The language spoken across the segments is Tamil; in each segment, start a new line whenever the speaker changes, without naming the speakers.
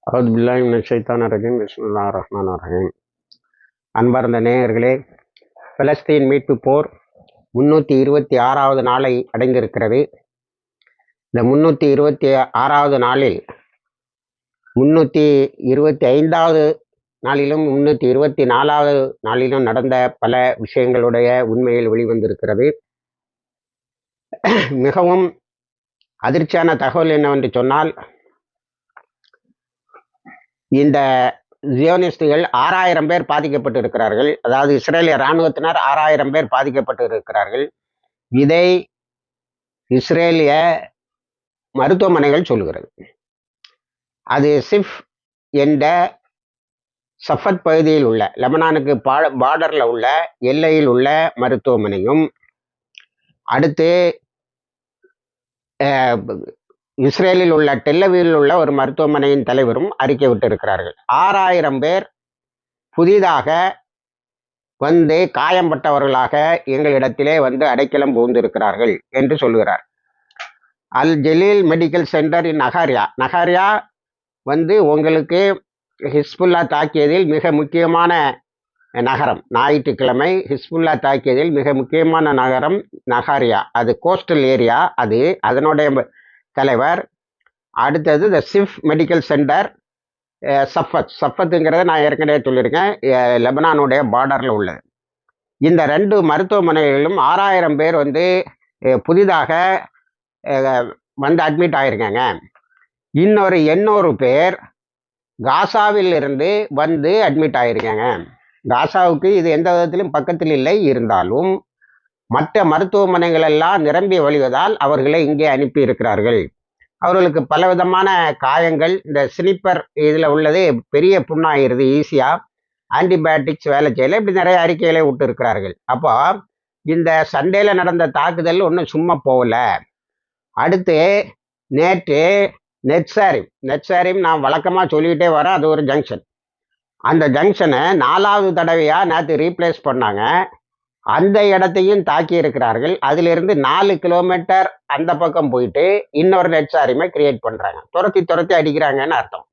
அவுது பில்லாஹி மினஷ் ஷைத்தானிர் ரஜீம். பிஸ்மில்லாஹிர் ரஹ்மானிர் ரஹீம். அன்பார்ந்த நேயர்களே, பலஸ்தீன் மீட்பு போர் 326வது நாளை அடைந்திருக்கிறது. இந்த 326வது நாளில் 325வது நாளிலும் 324வது நாளிலும் நடந்த பல விஷயங்களுடைய உண்மையில் வெளிவந்திருக்கிறது. மிகவும் அதிர்ச்சியான தகவல் என்னவென்று சொன்னால், இந்த ஜியோனிஸ்டுகள் 6000 பேர் பாதிக்கப்பட்டு இருக்கிறார்கள். அதாவது இஸ்ரேலிய இராணுவத்தினர் 6000 பேர் பாதிக்கப்பட்டு இருக்கிறார்கள். இதை இஸ்ரேலிய மருத்துவமனைகள் சொல்லுகிறது. அது சிஃப் என்ற சஃபத் பகுதியில் உள்ள, லெபனானுக்கு பார்டர்ல உள்ள எல்லையில் உள்ள மருத்துவமனையும், அடுத்து இஸ்ரேலில் உள்ள டெல்லவீவில் உள்ள ஒரு மருத்துவமனையின் தலைவரும் அறிக்கை விட்டு இருக்கிறார்கள். 6000 பேர் புதிதாக வந்து காயம்பட்டவர்களாக எங்களிடத்திலே வந்து அடைக்கலம் புகுந்திருக்கிறார்கள் என்று சொல்லுகிறார். அல் ஜலீல் மெடிக்கல் சென்டர் இன் நகாரியா வந்து உங்களுக்கு ஹிஸ்புல்லா தாக்கியதில் மிக முக்கியமான நகரம். ஞாயிற்றுக்கிழமை ஹிஸ்புல்லா தாக்கியதில் மிக முக்கியமான நகரம் நகாரியா. அது கோஸ்டல் ஏரியா. அது அதனுடைய தலைவர். அடுத்தது த சிஃப் மெடிக்கல் சென்டர் சஃபத்துங்கிறத நான் ஏற்கனவே சொல்லியிருக்கேன், லெபனானுடைய பார்டரில் உள்ளது. இந்த 2 மருத்துவமனைகளிலும் 6000 பேர் வந்து புதிதாக வந்து அட்மிட் ஆகிருக்காங்க. இன்னொரு 800 பேர் காசாவில் இருந்து வந்து அட்மிட் ஆகிருக்காங்க. காசாவுக்கு இது எந்த விதத்திலும் பக்கத்தில் இல்லை, இருந்தாலும் மற்ற மருத்துவமனைகள் எல்லாம் நிரம்பி வழிவதால் அவர்களை இங்கே அனுப்பி இருக்கிறார்கள். அவர்களுக்கு பலவிதமான காயங்கள், இந்த ஸ்னிப்பர் இதில் உள்ளது பெரிய புண்ணாயிருது, ஈஸியாக ஆன்டிபயோட்டிக்ஸ் வேலை செய்யலை, இப்படி நிறைய அறிக்கைகளை விட்டு இருக்கிறார்கள். அப்போ இந்த சண்டேல நடந்த தாக்குதல் ஒன்றும் சும்மா போகல. அடுத்து நேற்று நெட்சாரிம் நான் வழக்கமாக சொல்லிக்கிட்டே வரேன், அது ஒரு ஜங்ஷன். அந்த ஜங்ஷனை 4வது தடவையாக நேற்று ரீப்ளேஸ் பண்ணாங்க. அந்த இடத்தையும் தாக்கி இருக்கிறார்கள். அதிலிருந்து 4 கிலோமீட்டர் அந்த பக்கம் போயிட்டு இன்னொரு நெட்சாரிமை கிரியேட் பண்ணுறாங்க. துரத்தி அடிக்கிறாங்கன்னு அர்த்தம்.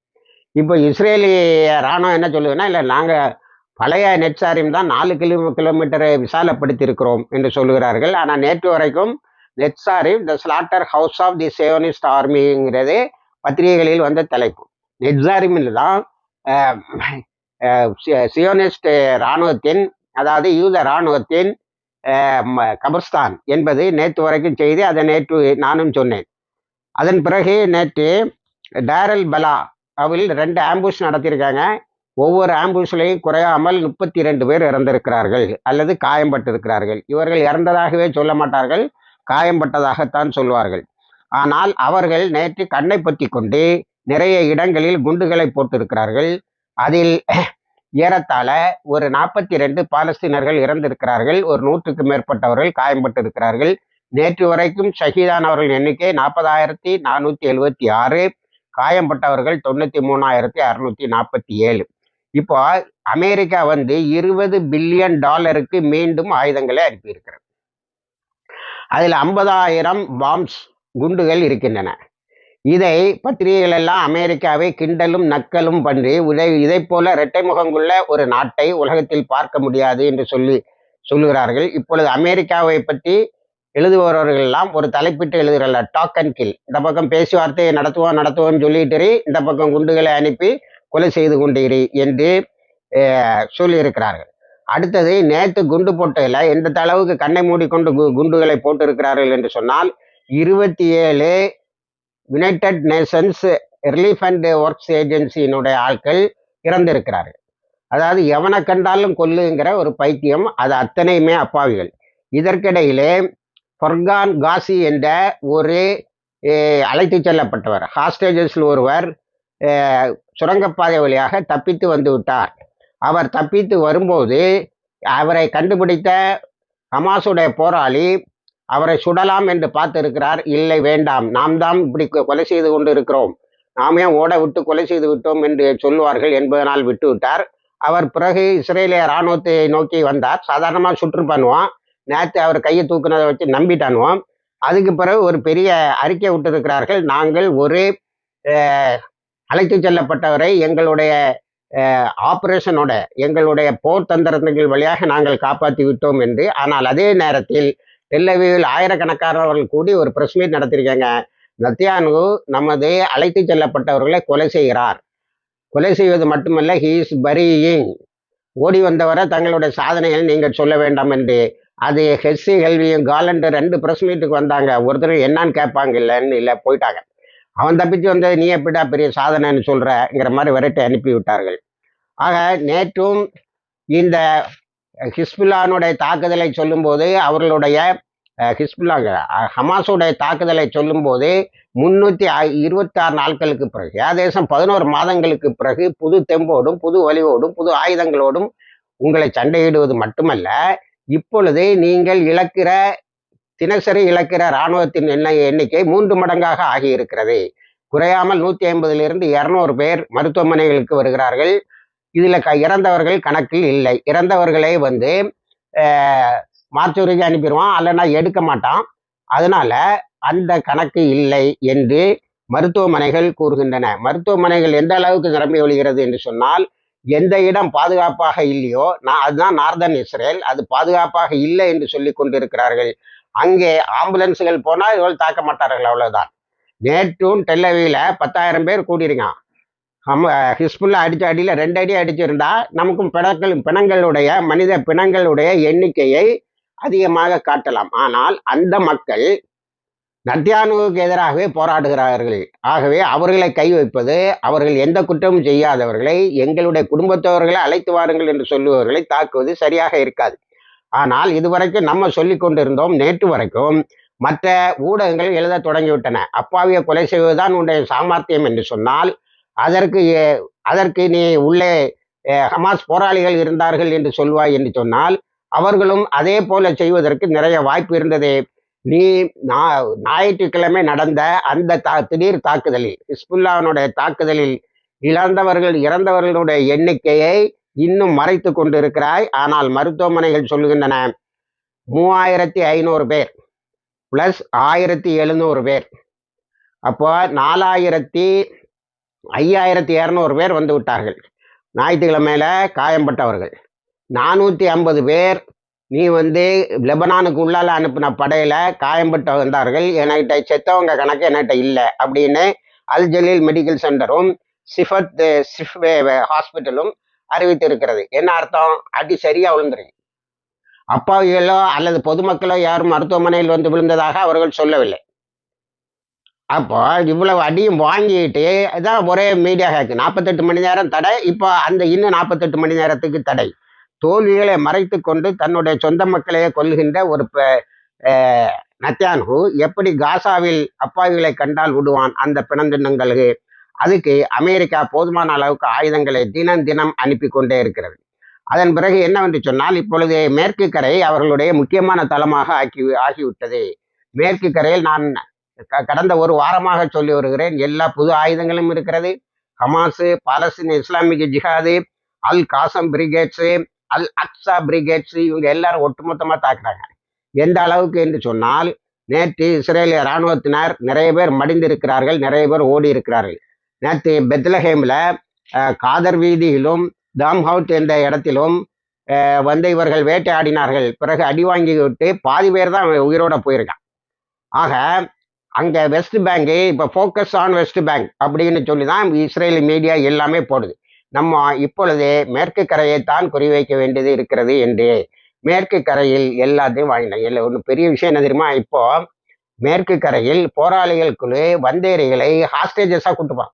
இப்போ இஸ்ரேலிய இராணுவம் என்ன சொல்லுதுன்னா, இல்லை நாங்கள் பழைய நெட்சாரிம் தான் 4 கிலோமீட்டரை விசாலப்படுத்தி இருக்கிறோம் என்று சொல்லுகிறார்கள். ஆனால் நேற்று வரைக்கும் Netzarim the slaughter house of the Zionist ஆர்மிங்கிறது பத்திரிகைகளில் வந்த தலைப்பு. நெட்சாரிமில் தான் சியோனிஸ்ட் இராணுவத்தின், அதாவது யூத இராணுவத்தின் கபர்ஸ்தான் என்பது நேற்று வரைக்கும் செய்தி. அதை நேற்று நானும் சொன்னேன். அதன் பிறகு நேற்று டேரல் பலா அவில் 2 ஆம்புஷ் நடத்தியிருக்காங்க. ஒவ்வொரு ஆம்புஷ்லையும் குறையாமல் 32 பேர் இறந்திருக்கிறார்கள் அல்லது காயம்பட்டிருக்கிறார்கள். இவர்கள் இறந்ததாகவே சொல்ல மாட்டார்கள், காயம்பட்டதாகத்தான் சொல்வார்கள். ஆனால் அவர்கள் நேற்று கண்ணை பற்றி கொண்டு நிறைய இடங்களில் குண்டுகளை போட்டிருக்கிறார்கள். அதில் ஏறத்தாழ ஒரு 42 பாலஸ்தீனர்கள் இறந்திருக்கிறார்கள். ஒரு 100க்கு மேற்பட்டவர்கள் காயம்பட்டிருக்கிறார்கள். நேற்று வரைக்கும் ஷஹீதானவர்கள் எண்ணிக்கை 40,476, காயம்பட்டவர்கள் 93,647. இப்போ அமெரிக்கா வந்து $20 பில்லியன் மீண்டும் ஆயுதங்களை அனுப்பியிருக்கிறது. அதில் 50,000 பாம்ஸ் குண்டுகள் இருக்கின்றன. இதை பத்திரிகைகள் எல்லாம் அமெரிக்காவை கிண்டலும் நக்கலும் பண்ணி இதை போல இரட்டை முகங்குள்ள ஒரு நாட்டை உலகத்தில் பார்க்க முடியாது என்று சொல்லுகிறார்கள். இப்பொழுது அமெரிக்காவை பற்றி எழுதுபவர்கள் எல்லாம் ஒரு தலைப்பிட்டு எழுதுகிறார்கள், டாக் அண்ட் கில். இந்த பக்கம் பேச்சுவார்த்தையை நடத்துவோம்னு சொல்லிட்டு இந்த பக்கம் குண்டுகளை அனுப்பி கொலை செய்து கொண்டீரி என்று சொல்லியிருக்கிறார்கள். அடுத்தது நேற்று குண்டு போட்டதில் எந்த அளவுக்கு கண்ணை மூடிக்கொண்டு குண்டுகளை போட்டிருக்கிறார்கள் என்று சொன்னால், 27 United Nations relief and works ஏஜென்சியினுடைய ஆட்கள் இறந்திருக்கிறார்கள். அதாவது எவனை கண்டாலும் கொல்லுங்கிற ஒரு பைத்தியம், அது அத்தனையுமே அப்பாவிகள். இதற்கிடையிலே ஃபர்கான் காசி என்ற ஒரு அழைத்து செல்லப்பட்டவர், ஹாஸ்டேஜஸில் ஒருவர் சுரங்கப்பாதை வழியாக தப்பித்து வந்து விட்டார். அவர் தப்பித்து வரும்போது அவரை கண்டுபிடித்த ஹமாஸுடைய போராளி அவரை சுடலாம் என்று பார்த்திருக்கிறார். இல்லை, வேண்டாம், நாம் தான் இப்படி கொலை செய்து கொண்டு இருக்கிறோம், நாம் ஏன் ஓட விட்டு கொலை செய்து விட்டோம் என்று சொல்லுவார்கள் என்பதனால் விட்டு விட்டார். அவர் பிறகு இஸ்ரேலிய இராணுவத்தை நோக்கி வந்தார். சாதாரணமாக சுற்று பண்ணுவான், நேற்று அவர் கையை தூக்குனதை வச்சு நம்பிட்டானுவோம். அதுக்கு பிறகு ஒரு பெரிய அறிக்கை விட்டு இருக்கிறார்கள், நாங்கள் ஒரு அழைத்து செல்லப்பட்டவரை எங்களுடைய ஆபரேஷனோட எங்களுடைய போர் தந்திரங்கள் வழியாக நாங்கள் காப்பாற்றி விட்டோம் என்று. ஆனால் அதே நேரத்தில் டெல்லவியில் ஆயிரக்கணக்கானவர்கள் கூடி ஒரு பிரஸ் மீட் நடத்திருக்காங்க. நத்தியானு நமது அழைத்து செல்லப்பட்டவர்களை கொலை செய்கிறார். கொலை செய்வது மட்டுமல்ல, ஹீ இஸ் பரியிங், ஓடி வந்தவரை தங்களுடைய சாதனைகள் நீங்கள் சொல்ல வேண்டாம் என்று. அது ஹெஸ்ஸி ஹெல்வியும் காலண்டு 2 பிரஸ் மீட்டுக்கு வந்தாங்க. ஒருத்தர் என்னன்னு கேட்பாங்க, இல்லைன்னு இல்லை போயிட்டாங்க. அவன் தப்பிச்சு வந்தது நீ எப்படிடா பெரிய சாதனைன்னு சொல்றங்கிற மாதிரி விரட்டி அனுப்பி விட்டார்கள். ஆக நேற்றும் இந்த ஹிஸ்புல்லானுடைய தாக்குதலை சொல்லும்போது அவர்களுடைய ஹமாஸுடைய தாக்குதலை சொல்லும்போது 326 நாட்களுக்கு பிறகு, ஏதேசம் 11 மாதங்களுக்கு பிறகு புது தெம்போடும் புது வலிவோடும் புது ஆயுதங்களோடும் உங்களை சண்டையிடுவது மட்டுமல்ல, இப்பொழுது நீங்கள் தினசரி இழக்கிற இராணுவத்தின் எண்ணிக்கை 3 மடங்காக ஆகியிருக்கிறது. குறையாமல் 150 200 பேர் மருத்துவமனைகளுக்கு வருகிறார்கள். இதுல இறந்தவர்கள் கணக்கில் இல்லை. இறந்தவர்களே மார்ச்சூரிக்கு அனுப்பிடுவான், அல்லனா எடுக்க மாட்டான். அதனால அந்த கணக்கு இல்லை என்று மருத்துவமனைகள் கூறுகின்றன. மருத்துவமனைகள் எந்த அளவுக்கு நிரம்பி ஒழிகிறது என்று சொன்னால், எந்த இடம் பாதுகாப்பாக இல்லையோ, அதுதான் நார்தன் இஸ்ரேல், அது பாதுகாப்பாக இல்லை என்று சொல்லி கொண்டிருக்கிறார்கள். அங்கே ஆம்புலன்ஸுகள் போனால் இவர்கள் தாக்க மாட்டார்கள், அவ்வளவுதான். நேற்றும் டெல்லவியில 10,000 பேர் கூடியிருக்கான். ஹிஸ்புல்லா அடிச்ச அடியில் 2 அடி அடிச்சிருந்தா நமக்கும் பிணங்களுடைய மனித பிணங்களுடைய எண்ணிக்கையை அதிகமாக காட்டலாம். ஆனால் அந்த மக்கள் நத்தியானுவுக்கு எதிராகவே போராடுகிறார்கள். ஆகவே அவர்களை கை வைப்பது, அவர்கள் எந்த குற்றமும் செய்யாதவர்களை, எங்களுடைய குடும்பத்தவர்களை அழைத்து வாருங்கள் என்று சொல்லுபவர்களை தாக்குவது சரியாக இருக்காது. ஆனால் இதுவரைக்கும் நம்ம சொல்லி கொண்டிருந்தோம், நேற்று வரைக்கும் மற்ற ஊடகங்கள் எழுத தொடங்கிவிட்டன. அப்பாவியை கொலை செய்வதுதான் உன்னுடைய சாமர்த்தியம் என்று சொன்னால், அதற்கு நீ உள்ளே ஹமாஸ் போராளிகள் இருந்தார்கள் என்று சொல்வாய் என்று சொன்னால், அவர்களும் அதே போல செய்வதற்கு நிறைய வாய்ப்பு இருந்தது. நீ ஞாயிற்றுக்கிழமை நடந்த அந்த திடீர் தாக்குதலில், ஹிஸ்புல்லானுடைய தாக்குதலில் இறந்தவர்களுடைய எண்ணிக்கையை இன்னும் மறைத்து கொண்டிருக்கிறாய். ஆனால் மருத்துவமனைகள் சொல்லுகின்றன 3500 பேர் பிளஸ் 1700 பேர், அப்போ 5200 பேர் வந்து விட்டார்கள். ஞாயிற்றுக்கிழமையில காயம்பட்டவர்கள் 450 பேர். நீ லெபனானுக்கு உள்ளால அனுப்பின படையில காயம்பட்டு வந்தார்கள். என்கிட்ட செத்தவங்க கணக்கு என்கிட்ட இல்லை அப்படின்னு அல் ஜலீல் மெடிக்கல் சென்டரும் சிஃபத் ஹாஸ்பிட்டலும் அறிவித்திருக்கிறது. என்ன அர்த்தம்? அடி சரியா விழுந்துருக்கு. அப்பாவிகளோ அல்லது பொதுமக்களோ யாரும் மருத்துவமனையில் விழுந்ததாக அவர்கள் சொல்லவில்லை. அப்போ இவ்வளவு அடியும் வாங்கிட்டு இதான் ஒரே மீடியா ஹேக்கு. 48 மணி நேரம் தடை, இப்போ அந்த இன்னும் 48 மணி நேரத்துக்கு தடை. தோல்விகளை மறைத்து கொண்டு தன்னுடைய சொந்த மக்களையே கொல்லுகின்ற ஒரு நத்தியான்ஹு எப்படி காசாவில் அப்பாவிகளை கண்டால் விடுவான் அந்த பிணந்தினங்களுக்கு? அதுக்கு அமெரிக்கா போதுமான அளவுக்கு ஆயுதங்களை தினம் அனுப்பி கொண்டே இருக்கிறது. அதன் பிறகு என்னவென்று சொன்னால், இப்பொழுது மேற்கு கரை அவர்களுடைய முக்கியமான தளமாக ஆகிவிட்டது. மேற்கு கரையில் நான் கடந்த ஒரு வாரமாக சொல்லி வருகிறேன், எல்லா புது ஆயுதங்களும் இருக்கிறது. ஹமாஸு, பாலஸ்தீன இஸ்லாமிக் ஜிஹாது, அல் காசம் பிரிகேட்ஸு, அல் அக்ஸா பிரிகேட்ஸு, இவங்க எல்லாரும் ஒட்டுமொத்தமாக தாக்குறாங்க. எந்த அளவுக்கு என்று சொன்னால், நேற்று இஸ்ரேலிய இராணுவத்தினர் நிறைய பேர் மடிந்திருக்கிறார்கள், நிறைய பேர் ஓடி இருக்கிறார்கள். நேற்று பெத்லஹேமில் காதர் வீதியிலும் தாம்ஹவுட் என்ற இடத்திலும் இவர்கள் வேட்டையாடினார்கள். பிறகு அடி வாங்கி விட்டு பாதி பேர் தான் உயிரோட போயிருக்கான். ஆக அங்கே வெஸ்ட் பேங்கு இப்போ ஃபோக்கஸ் ஆன் வெஸ்ட் பேங்க் அப்படின்னு சொல்லி தான் இஸ்ரேலி மீடியா எல்லாமே போடுது. நம்ம இப்பொழுது மேற்கு கரையை தான் குறிவைக்க வேண்டியது இருக்கிறது என்று. மேற்கு கரையில் எல்லாத்தையும் வாங்கினாங்க. ஒன்று பெரிய விஷயம் என்ன தெரியுமா? இப்போ மேற்கு கரையில் போராளிகள் குழு வந்தேரிகளை ஹாஸ்டேஜஸாக கூட்டுப்பான்.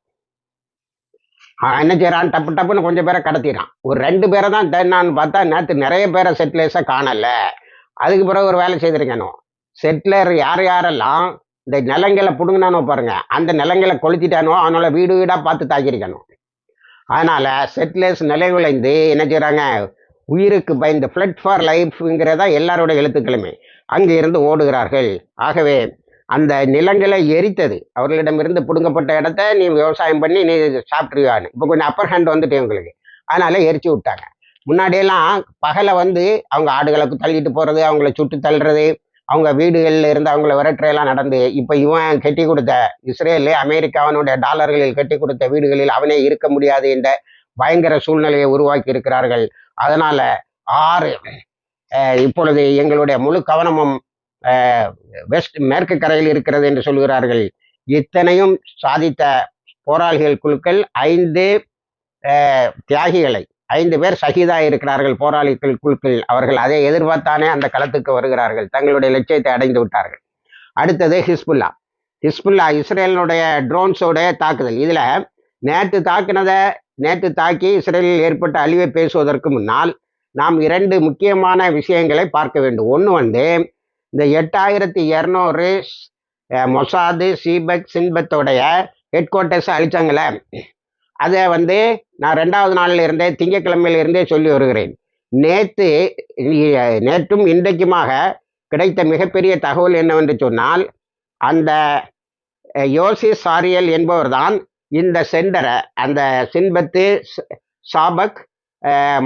என்ன செய்யறான்? டப்புன்னு கொஞ்சம் பேரை கடத்திடுறான். ஒரு 2 பேரை தான் தேடினான்னு பார்த்தா நேற்று நிறைய பேரை செட்டிலர்ஸாக காணல. அதுக்கு பிறகு ஒரு வேலை செய்திருக்கணும். செட்டிலர் யாரெல்லாம் இந்த நிலங்களை பிடுங்கினானோ பாருங்க, அந்த நிலங்களை கொளுத்திட்டானோ அவனால வீடு வீடாக பார்த்து தாக்கியிருக்கணும். அதனால செட்டிலர்ஸ் நிலைகுலைந்து என்ன செய்யறாங்க? உயிருக்கு பயந்து ஃப்ளட் ஃபார் லைஃப்ங்கிறதா எல்லாரோட எழுத்துக்களுமே அங்கே இருந்து ஓடுகிறார்கள். ஆகவே அந்த நிலங்களை எரித்தது, அவர்களிடமிருந்து பிடுங்கப்பட்ட இடத்த நீ விவசாயம் பண்ணி நீ சாப்பிட்ருவான்னு இப்போ கொஞ்சம் அப்பர் ஹேண்ட் வந்துட்டு உங்களுக்கு. அதனால எரிச்சு விட்டாங்க. முன்னாடியெல்லாம் பகலை அவங்க ஆடுகளை தள்ளிட்டு போகிறது, அவங்கள சுட்டு தள்ளுறது, அவங்க வீடுகளில் இருந்து அவங்கள விரட்டுறையெல்லாம் நடந்து இப்போ இவன் கட்டி கொடுத்த இஸ்ரேலு அமெரிக்காவினுடைய டாலர்களில் கட்டி கொடுத்த வீடுகளில் அவனே இருக்க முடியாது என்ற பயங்கர சூழ்நிலையை உருவாக்கி இருக்கிறார்கள். அதனால இப்பொழுது எங்களுடைய முழு கவனமும் மேற்கு கரையில் இருக்கிறது என்று சொல்கிறார்கள். இத்தனையும் சாதித்த போராளிகள் குழுக்கள் 5 தியாகிகளை 5 பேர் ஷஹீதா இருக்கிறார்கள். போராளிகள் குழுக்கள் அவர்கள் அதை எதிர்பார்த்தானே அந்த களத்துக்கு வருகிறார்கள். தங்களுடைய லட்சியத்தை அடைந்து விட்டார்கள். அடுத்தது ஹிஸ்புல்லா இஸ்ரேலினுடைய ட்ரோன்ஸோடைய தாக்குதல். இதுல நேற்று தாக்கி இஸ்ரேலில் ஏற்பட்ட அழிவை பேசுவதற்கு முன்னால் நாம் 2 முக்கியமான விஷயங்களை பார்க்க வேண்டும். ஒன்று இந்த 8200 மொசாது சின்பத்தோடைய ஹெட் குவார்ட்டர்ஸ் அழிச்சாங்களே, அதை நான் 2வது நாளில் இருந்தே திங்கட்கிழமையில இருந்தே சொல்லி வருகிறேன். நேற்றும் இன்றைக்குமாக கிடைத்த மிகப்பெரிய தகவல் என்னவென்று சொன்னால், அந்த யோசி சாரியல் என்பவர் தான் இந்த சென்டரை, அந்த சின்பத்து சாபக்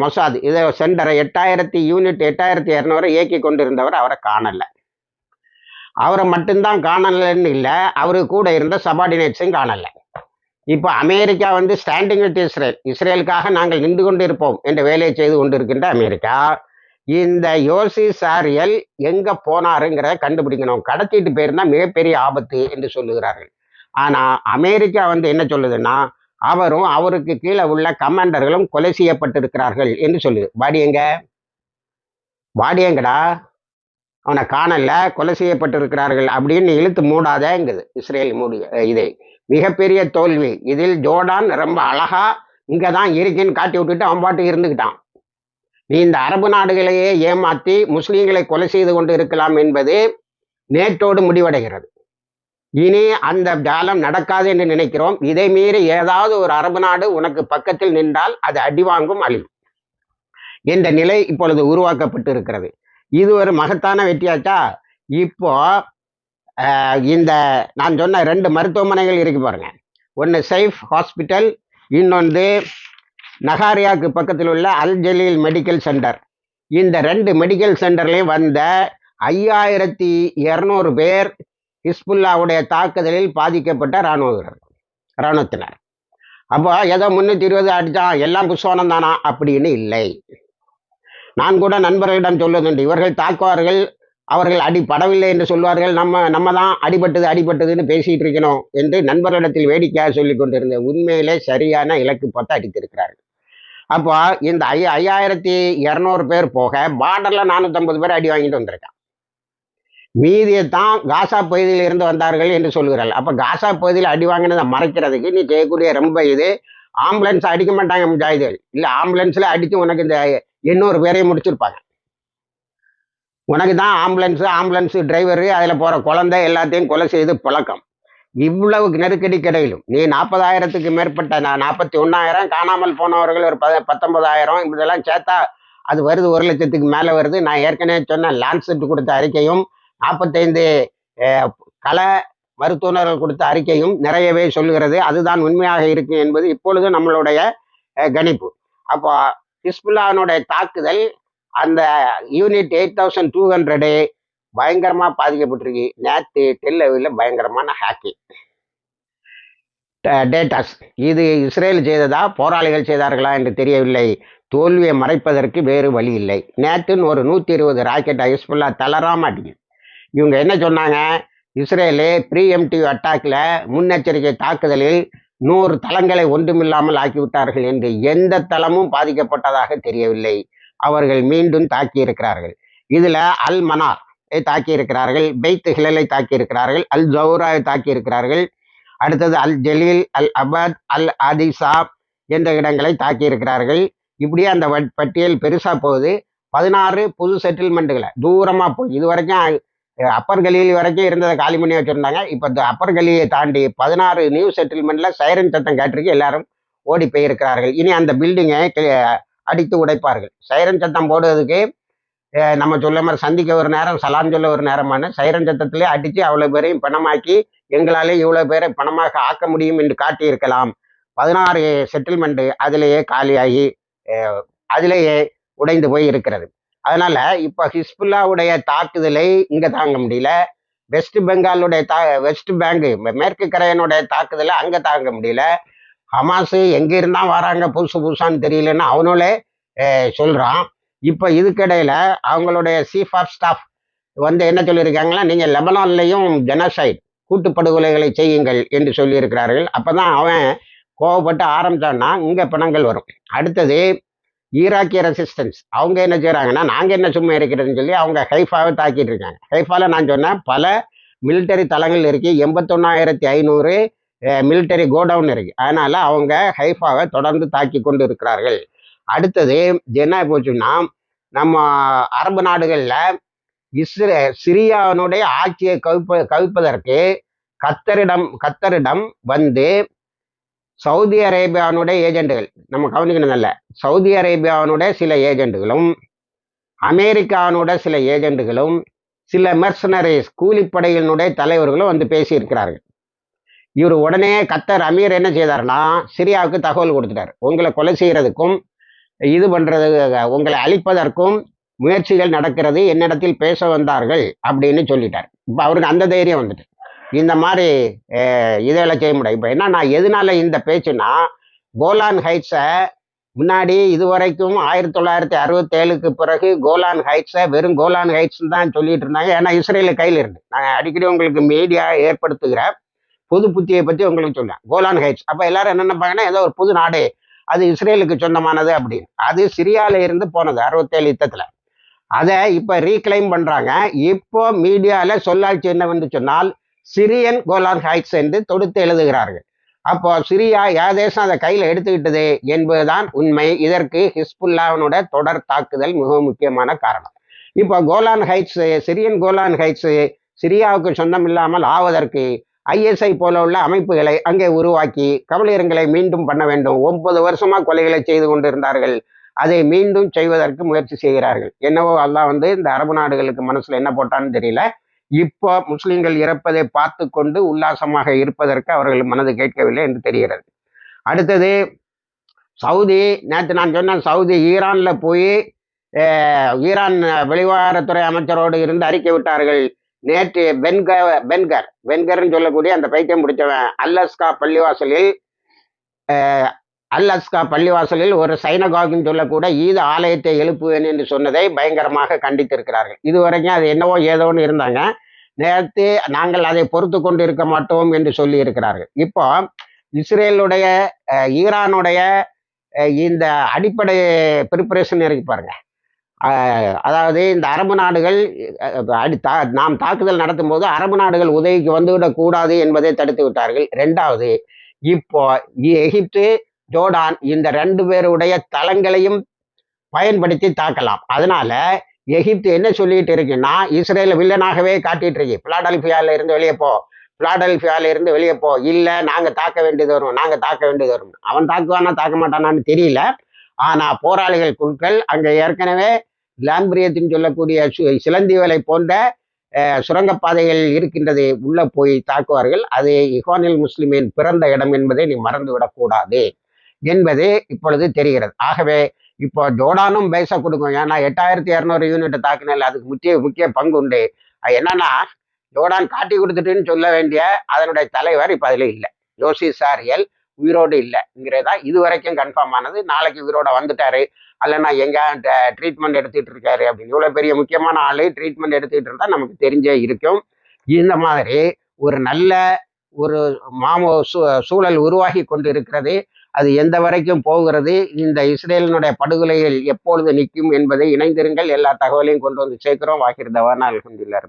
மொசாத் இதை சென்டரை 8200 இயக்கி கொண்டிருந்தவர். அவரை காணலை. அவரை மட்டும்தான் காணலைன்னு இல்லை, அவரு கூட இருந்த சபார்டினேட்ஸையும் காணலை. இப்போ அமெரிக்கா ஸ்டாண்டிங் வித் இஸ்ரேலுக்காக நாங்கள் நின்று கொண்டு இருப்போம் என்ற வேலையை செய்து கொண்டிருக்கின்ற அமெரிக்கா இந்த யோசி சாரியல் எங்க போனாருங்கிறத கண்டுபிடிக்கணும். கடத்திட்டு போயிருந்தா மிகப்பெரிய ஆபத்து என்று சொல்லுகிறார்கள். ஆனா அமெரிக்கா என்ன சொல்லுதுன்னா, அவரும் அவருக்கு கீழே உள்ள கமாண்டர்களும் கொலை செய்யப்பட்டிருக்கிறார்கள் என்று சொல்லுது. பாடி எங்கடா, அவனை காணல, கொலை செய்யப்பட்டிருக்கிறார்கள் அப்படின்னு இழுத்து மூடாதேங்குது இஸ்ரேல். இதை மிகப்பெரிய தோல்வி. இதில் ஜோர்டான் ரொம்ப அழகா இங்கதான் இருக்குன்னு காட்டி விட்டுட்டு அவன் பாட்டு இருந்துக்கிட்டான். நீ இந்த அரபு நாடுகளையே ஏமாற்றி முஸ்லீம்களை கொலை செய்து கொண்டு இருக்கலாம் என்பது நேற்றோடு முடிவடைகிறது. இனி அந்த ஜாலம் நடக்காது என்று நினைக்கிறோம். இதை மீறி ஏதாவது ஒரு அரபு நாடு உனக்கு பக்கத்தில் நின்றால் அது அடிவாங்கும், அழியும் என்ற நிலை இப்பொழுது உருவாக்கப்பட்டு இருக்கிறது. இது ஒரு மகத்தான வெற்றியாச்சா? இப்போ இந்த நான் சொன்ன 2 மருத்துவமனைகள் இருக்கு பாருங்க. ஒன்று சைஃப் ஹாஸ்பிட்டல், இன்னொன்று நகாரியாவுக்கு பக்கத்தில் உள்ள அல் ஜலீல் மெடிக்கல் சென்டர். இந்த 2 மெடிக்கல் சென்டர்லையும் வந்த 5200 பேர் ஹிஸ்புல்லாவுடைய தாக்குதலில் பாதிக்கப்பட்ட இராணுவத்தினர். அப்போ ஏதோ 320 அடித்தான் எல்லாம் புஷ்வானம் தானா அப்படின்னு இல்லை. நான் கூட நண்பர்களிடம் சொல்வதுண்டு, இவர்கள் தாக்குவார்கள், அவர்கள் அடிபடவில்லை என்று சொல்வார்கள், நம்ம தான் அடிபட்டதுன்னு பேசிட்டு இருக்கணும் என்று நண்பர்களிடத்தில் வேடிக்கையாக சொல்லி கொண்டிருந்த உண்மையிலே சரியான இலக்கு பார்த்து அடித்திருக்கிறார்கள். அப்போ இந்த 5200 பேர் போக பார்டர்ல 450 பேர் அடி வாங்கிட்டு வந்திருக்கான். மீதியைத்தான் காசா பகுதியில் இருந்து வந்தார்கள் என்று சொல்கிறார்கள். அப்ப காசா பகுதியில் அடி வாங்கினதை மறைக்கிறதுக்கு நீ செய்யக்கூடிய ரொம்ப இது ஆம்புலன்ஸ் அடிக்க மாட்டாங்க முஜாஹிதுகள். இல்லை, ஆம்புலன்ஸ்ல அடிச்சு உனக்கு இந்த 800 பேரையும் முடிச்சிருப்பாங்க. உனக்கு தான் ஆம்புலன்ஸ் டிரைவரு, அதில் போகிற குழந்தை எல்லாத்தையும் கொலை செய்து பழக்கம். இவ்வளவு நெருக்கடி கிடையிலும் நீ 40,000க்கு மேற்பட்ட 41,000 காணாமல் போனவர்கள் ஒரு 19,000 இதெல்லாம் சேர்த்தா அது வருது, 1 லட்சத்துக்கு மேலே வருது. நான் ஏற்கனவே சொன்ன லான்செட் கொடுத்த அறிக்கையும் 45 கள மருத்துவர்கள் கொடுத்த அறிக்கையும் நிறையவே சொல்லுகிறது. அதுதான் உண்மையாக இருக்கு என்பது இப்பொழுது நம்மளுடைய கணிப்பு. அப்போ ஹிஸ்புல்லானுடைய தாக்குதல் அந்த யூனிட் 8200 பயங்கரமா பாதிக்கப்பட்டிருக்கு. நேற்று டெல்லவியில் பயங்கரமான ஹேக்கிங் டேட்டாஸ். இது இஸ்ரேல் செய்ததா போராளிகள் செய்தார்களா என்று தெரியவில்லை. தோல்வியை மறைப்பதற்கு வேறு வழி இல்லை. நேற்றுன்னு ஒரு 120 ராக்கெட் ஹிஸ்புல்லா தளராம அடிக்குது. இவங்க என்ன சொன்னாங்க, இஸ்ரேலு ப்ரீஎம்டிவ் அட்டாக்ல முன்னெச்சரிக்கை தாக்குதலில் 100 தளங்களை ஒன்றுமில்லாமல் ஆக்கிவிட்டார்கள் என்று. எந்த தளமும் பாதிக்கப்பட்டதாக தெரியவில்லை. அவர்கள் மீண்டும் தாக்கி இருக்கிறார்கள். இதுல அல் மனார் தாக்கி இருக்கிறார்கள், பெய்த் ஹிலலை தாக்கி இருக்கிறார்கள், அல் ஜவுராவை தாக்கி இருக்கிறார்கள். அடுத்தது அல் ஜலீல், அல் அபத், அல் அதிசா என்ற இடங்களை தாக்கி இருக்கிறார்கள். இப்படியே அந்த பட்டியல் பெருசா போகுது. 16 புது செட்டில்மெண்ட்டுகளை தூரமா போய் இது வரைக்கும் அப்பர் கலியில் வரைக்கும் இருந்ததை காலி பண்ணி வச்சிருந்தாங்க. இப்போ இந்த அப்பர் கலியை தாண்டி 16 நியூ செட்டில்மெண்ட்ல சைரன் சத்தம் கேட்டிருக்கு, எல்லாரும் ஓடி போயிருக்கிறார்கள். இனி அந்த பில்டிங்கை அடித்து உடைப்பார்கள். சைரன் சத்தம் போடுறதுக்கு நம்ம சொல்ல மாதிரி சந்திக்க ஒரு நேரம், சலாம் சொல்ல ஒரு நேரமான சைரன் சத்தத்திலே அடித்து அவ்வளோ பேரையும் பணமாக்கி எங்களாலே இவ்வளோ பேரை பணமாக ஆக்க முடியும் என்று காட்டியிருக்கலாம். 16 செட்டில்மெண்ட்டு அதிலேயே காலியாகி அதிலேயே உடைந்து போய் இருக்கிறது. அதனால இப்ப ஹிஸ்புல்லாவுடைய தாக்குதலை இங்க தாங்க முடியல, வெஸ்ட் பெங்காலுடைய வெஸ்ட் பேங்க் மேற்கு கரையனுடைய தாக்குதலை அங்க தாங்க முடியல, ஹமாஸ் எங்க இருந்தா வராங்க புதுசு புதுசான்னு தெரியலன்னு அவனோலே சொல்றான். இப்ப இதுக்கிடையில அவங்களுடைய சீஃப் ஆஃப் ஸ்டாஃப் வந்து என்ன சொல்லியிருக்காங்களா, நீங்க லெபனான்லையும் ஜெனோசைட் கூட்டுப்படுகொலைகளை செய்யுங்கள் என்று சொல்லியிருக்கிறார்கள். அப்பதான் அவன் கோவப்பட்டு ஆரம்பிச்சான்னா இங்க பிணங்கள் வரும். அடுத்தது ஈராக்கிய ரெசிஸ்டன்ஸ் அவங்க என்ன செய்யறாங்கன்னா, நாங்க என்ன சும்மா இருக்கிறதுன்னு சொல்லி அவங்க ஹைஃபாவை தாக்கிட்டு இருக்காங்க. ஹைஃபால நான் சொன்னேன் பல மிலிட்டரி தளங்கள் இருக்கு, 81,500 மிலிட்டரி கோடவுன் இருக்கு. அதனால அவங்க ஹைஃபாவை தொடர்ந்து தாக்கி கொண்டு இருக்கிறார்கள். அடுத்தது என்ன போச்சுன்னா, நம்ம அரபு நாடுகள்ல சிரியாவினுடைய ஆட்சியை கவிப்பதற்கு கத்தரிடம் வந்து சவுதி அரேபியாவுடைய ஏஜென்ட்டுகள், நம்ம கவனிக்கணும் நல்ல, சவுதி அரேபியாவுடைய சில ஏஜென்ட்டுகளும் அமெரிக்காவுடைய சில ஏஜென்ட்டுகளும் சில மெர்சனரிஸ் கூலிப்படைகளினுடைய தலைவர்களும் வந்து பேசியிருக்கிறார்கள். இவர் உடனே கத்தர் அமீர் என்ன செய்தார்னா, சிரியாவுக்கு தகவல் கொடுத்துட்டார். உங்களை கொலை செய்யறதுக்கும் இது பண்றது, உங்களை அழிப்பதற்கும் முயற்சிகள் நடக்கிறது, என்னிடத்தில் பேச வந்தார்கள் அப்படின்னு சொல்லிட்டார். இப்போ அவருக்கு அந்த தைரியம் வந்துட்டு இந்த மாதிரி இதெல்லாம் செய்ய முடியும். இப்போ என்ன, நான் எதனால இந்த பேச்சுன்னா, கோலான் ஹைட்ஸை முன்னாடி இதுவரைக்கும் 1967க்கு பிறகு கோலான் ஹைட்ஸை வெறும் கோலான் ஹைட்ஸ் தான் சொல்லிட்டு இருந்தாங்க. ஏன்னா இஸ்ரேல் கையில் இருந்து நான் அடிக்கடி உங்களுக்கு மீடியா ஏற்படுத்துகிற புது புத்தியை பற்றி உங்களுக்கு சொல்றேன். கோலான் ஹைட்ஸ் அப்போ எல்லாரும் என்ன நினைப்பாங்கன்னா, ஏதோ ஒரு புது நாடு, அது இஸ்ரேலுக்கு சொந்தமானது அப்படின்னு. அது சிரியால இருந்து போனது 67 யுத்தத்தில். அதை இப்போ ரீக்ளைம் பண்றாங்க. இப்போ மீடியால சொல்லாட்சி என்னவென்று சொன்னால், சிரியன் கோலான் ஹைட்ஸ் என்று தொடுத்து எழுதுகிறார்கள். அப்போ சிரியா தேசம் அதை கையில் எடுத்துக்கிட்டது என்பதுதான் உண்மை. இதற்கு ஹிஸ்புல்லாவினோட தொடர் தாக்குதல் மிக முக்கியமான காரணம். இப்போ Golan Heights, Syrian Golan Heights சிரியாவுக்கு சொந்தம் இல்லாமல் ஆவதற்கு ISI போல உள்ள அமைப்புகளை அங்கே உருவாக்கி கவலையர்களை மீண்டும் பண்ண வேண்டும். 9 வருஷமா கொலைகளை செய்து கொண்டிருந்தார்கள், அதை மீண்டும் செய்வதற்கு முயற்சி செய்கிறார்கள். என்னவோ அல்லாஹ் வந்து இந்த அரபு நாடுகளுக்கு மனசுல என்ன போட்டான்னு தெரியல. இப்போ முஸ்லிம்கள் இறப்பதை பார்த்து கொண்டு உல்லாசமாக இருப்பதற்கு அவர்கள் மனது கேட்கவில்லை என்று தெரிகிறது. அடுத்தது சவுதி, நேற்று நான் சொன்னேன், சவுதி ஈரான்ல போய் ஈரான் வெளிவாரத்துறை அமைச்சரோடு இருந்து அறிக்கை விட்டார்கள். நேற்று பென்கர்ன்னு சொல்லக்கூடிய அந்த பைத்தியம் முடித்தவன் அல்-அஸ்கா பள்ளிவாசலில் ஒரு சைனகாகுன்னு சொல்லக்கூட ஈது ஆலயத்தை எழுப்புவேன் என்று சொன்னதை பயங்கரமாக கண்டித்திருக்கிறார்கள். இதுவரைக்கும் அது என்னவோ ஏதோன்னு இருந்தாங்க. நேற்று நாங்கள் அதை பொறுத்து கொண்டு இருக்க மாட்டோம் என்று சொல்லி இருக்கிறார்கள். இப்போ இஸ்ரேலுடைய ஈரானுடைய இந்த அடிப்படை ப்ரிப்பரேஷன் இருக்கு பாருங்க. அதாவது இந்த அரபு நாடுகள் நாம் தாக்குதல் நடத்தும் போது அரபு நாடுகள் உதவிக்கு வந்துவிடக் கூடாது என்பதை தடுத்து விட்டார்கள். 2வது, இப்போ எகிப்து ஜோர்டான் இந்த 2 பேருடைய தளங்களையும் பயன்படுத்தி தாக்கலாம். அதனால எகிப்து என்ன சொல்லிட்டு இருக்குன்னா, இஸ்ரேல் வில்லனாகவே காட்டிட்டு இருக்கு. பிலாடெல்பியால இருந்து வெளியே போ, இல்ல நாங்க தாக்க வேண்டியது வரும். அவன் தாக்குவானா தாக்க மாட்டானான்னு தெரியல. ஆனா போராளிகள் குழுக்கள் அங்க ஏற்கனவே லாம்பிரியத்தின் சொல்லக்கூடிய சிலந்தி வேலை போன்ற சுரங்கப்பாதைகள் இருக்கின்றது, உள்ள போய் தாக்குவார்கள். அது இஹ்வானுல் முஸ்லிமின் பிறந்த இடம் என்பதை நீ மறந்துவிடக்கூடாது என்பது இப்பொழுது தெரிகிறது. ஆகவே இப்போ ஜோர்டானும் பேச கொடுக்கும். ஏன்னா 8200 யூனிட் தாக்குனல் அதுக்கு முக்கிய பங்கு உண்டு. என்னன்னா, ஜோர்டான் காட்டி கொடுத்துட்டுன்னு சொல்ல வேண்டிய அதனுடைய தலைவர் இப்ப அதுல இல்லை. யோசி சாரியல் உயிரோடு இல்லைங்கிறதா இது வரைக்கும் கன்ஃபார்ம் ஆனது. நாளைக்கு உயிரோட வந்துட்டாரு, அல்லனா எங்க ட்ரீட்மெண்ட் எடுத்துட்டு இருக்காரு அப்படின்னு. இவ்வளவு பெரிய முக்கியமான ஆளு ட்ரீட்மெண்ட் எடுத்துக்கிட்டு இருந்தா நமக்கு தெரிஞ்சே இருக்கும். இந்த மாதிரி ஒரு நல்ல ஒரு சூழல் உருவாகி கொண்டு இருக்கிறது. அது எந்த வரைக்கும் போகிறது, இந்த இஸ்ரேலினுடைய படுகொலைகள் எப்பொழுது நிற்கும் என்பதை இணைந்திருங்கள். எல்லா தகவலையும் கொண்டு வந்து சேர்க்கிறோம். வாகிர் தவானா அல்ஹம்துலில்லாஹ்.